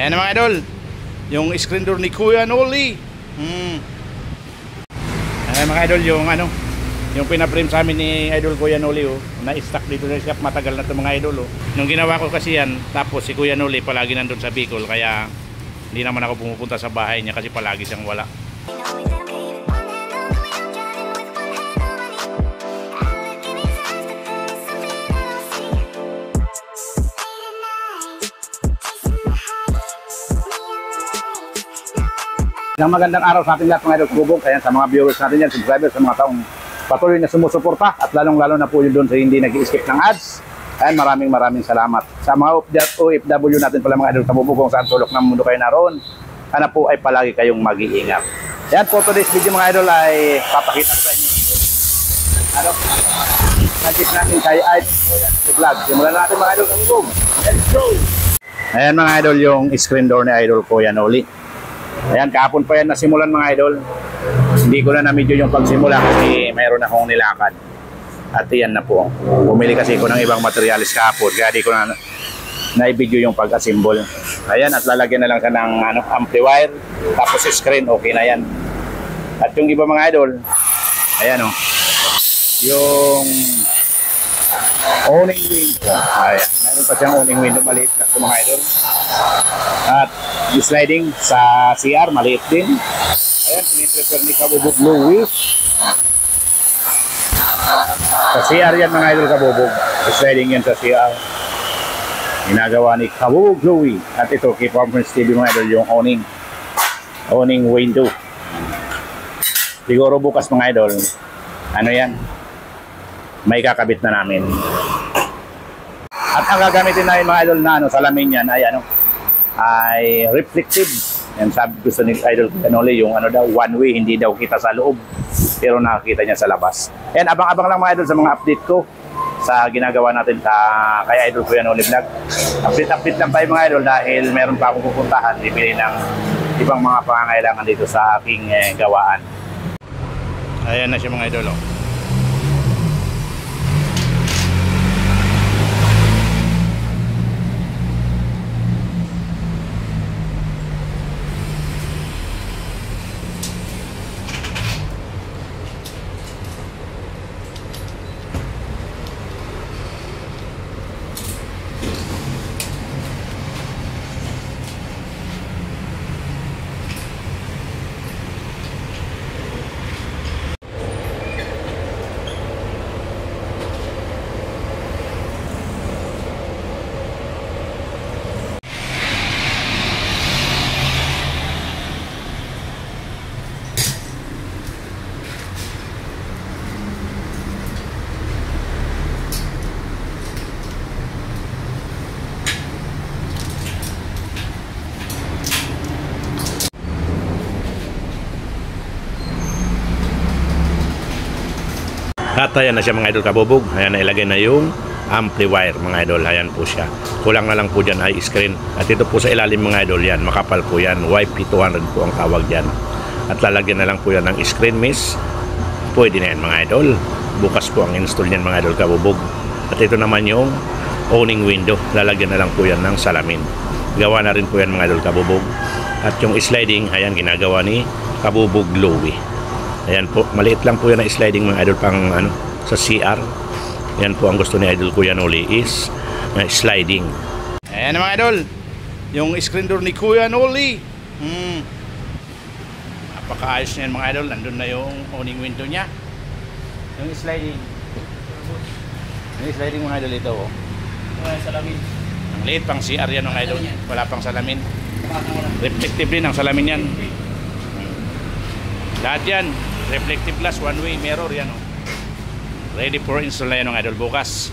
Ayan na mga idol, yung screen door ni Kuya Noli. Ayan mga idol, yung pinaprame sa amin ni Idol Kuya Noli, na-stock dito sa shop, matagal na ito mga idol. Nung ginawa ko kasi yan, tapos si Kuya Noli palagi nandun sa Bicol, kaya hindi naman ako pumupunta sa bahay niya kasi palagi siyang wala. Isang magandang araw sa ating lahat mga idol Kabubog. Ayan, sa mga viewers natin yan, subscribers, sa mga taong patuloy na sumusuporta at lalong-lalo na po yun doon sa hindi nag-i-skip ng ads. Ayan, maraming salamat. Sa mga OFW natin pala mga idol Kabubog, kung saan sulok ng mundo kayo naroon, sana po ay palagi kayong mag-iingat. Ayan, for today's video mga idol ay papakita ko sa inyo magic natin kay Idol Vlog. Simulan natin mga idol Kabubog. Let's go! Ayan mga idol, yung screen door ni Idol Kuya Noli. Ayan, kahapon pa yan nasimulan mga idol. Hindi ko na na-video yung pagsimula kasi mayroon akong nilakad. At yan na po. Bumili kasi ko ng ibang materialis kahapon, kaya di ko na i-video yung pag-assemble. Ayan, at lalagyan na lang siya ng amplifier, tapos screen, okay na yan. At yung iba mga idol, ayan o, yung owning window. Ayan, mayroon pa siyang owning window, maliit na ito mga idol. At sliding sa CR, maliit din. Ayan, piniprefer ni Kabubog Louie. Sa CR yan mga idol Kabubog. Sliding yan sa CR. Ginagawa ni Kabubog Louie. At ito, kay Performance TV mga idol, yung owning window. Siguro bukas mga idol, ano yan, may kakabit na namin. At ang gagamitin namin mga idol na salamin yan ay reflective. Yan, sabi gusto ni Idol Kuya Noli, yung one way, hindi daw kita sa loob pero nakakita niya sa labas. And abang-abang lang mga idol sa mga update ko sa ginagawa natin kay Idol Kuya Noli Vlog. Update lang tayo mga idol dahil meron pa akong pupuntahan, bibili ng ibang mga pangangailangan dito sa aking gawaan. Ayan na siya mga idol. At ayan na siya mga idol Kabubog. Ayan, nailagay na yung amplifier mga idol. Ayan po siya. Kulang na lang po dyan ay screen. At ito po sa ilalim mga idol yan, makapal po yan. YP200 po ang tawag dyan. At lalagyan na lang po yan ng screen mesh. Pwede na yan mga idol. Bukas po ang install yan mga idol Kabubog. At ito naman yung owning window. Lalagyan na lang po yan ng salamin. Gawa na rin po yan mga idol Kabubog. At yung sliding, ayan, ginagawa ni Kabubog Louie. Ayan po, maliit lang po yan na sliding mga idol pang sa CR. Yan po ang gusto ni Idol Kuya Noli is sliding. Ayan mga idol, yung screen door ni Kuya Noli. Napakaayos na yan mga idol. Nandun na yung owning window niya. Yung sliding mga idol ito. Salamin. Ang liit pang CR yan mga idol. Wala pang salamin. Reflective din ang salamin yan. Lahat yan reflective glass, one way mirror yan ready for install na yan ng idol bukas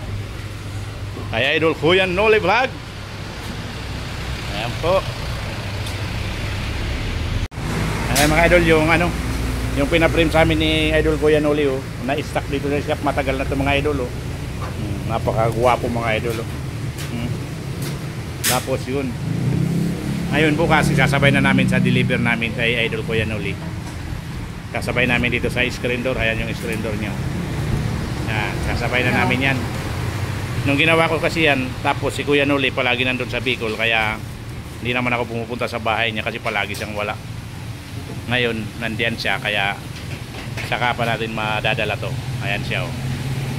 kay Idol Kuya Noli Vlog. Ayan po. Ayan mga idol, yung pinaprame sa amin ni Idol Kuya Noli, na-stock dito sa shop, matagal na ito mga idol. Napakagwapo mga idol. Tapos yun, ayun bukas sasabay na namin sa deliver namin kay Idol Kuya Noli. Kasabay namin dito sa screen door. Ayan yung screen door nyo. Yan, kasabay na namin yan. Nung ginawa ko kasi yan, tapos si Kuya Noli palagi nandun sa Bicol, kaya Hindi naman ako pumupunta sa bahay niya kasi palagi siyang wala. Ngayon, nandiyan siya kaya saka pa natin madadala to. Ayan siya oh.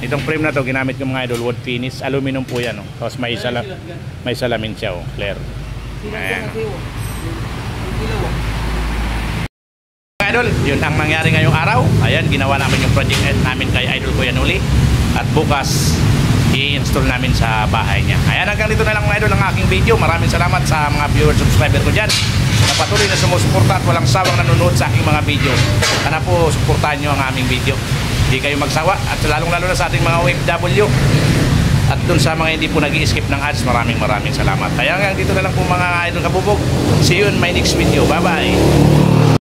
Itong frame na to ginamit ko mga idol, wood finish, aluminum po yan oh. Tapos may salamin siya oh, clear. Ayan. Mga idol, yun ang nangyari ngayong araw. Ayan, ginawa namin yung project namin kay Idol Kuya Noli. At bukas, i-install namin sa bahay niya. Ayan, hanggang dito na lang mga idol ang aking video. Maraming salamat sa mga viewers, subscriber ko dyan na patuloy na sumusuporta at walang sawang nanonood sa aking mga video. Sana po, suportahan nyo ang aming video. Hindi kayo magsawa at lalong-lalo na sa ating mga OFW. At dun sa mga hindi po nag-i-skip ng ads, maraming salamat. Kaya hanggang dito na lang po mga idol kabubog. See you in my next video. Bye-bye!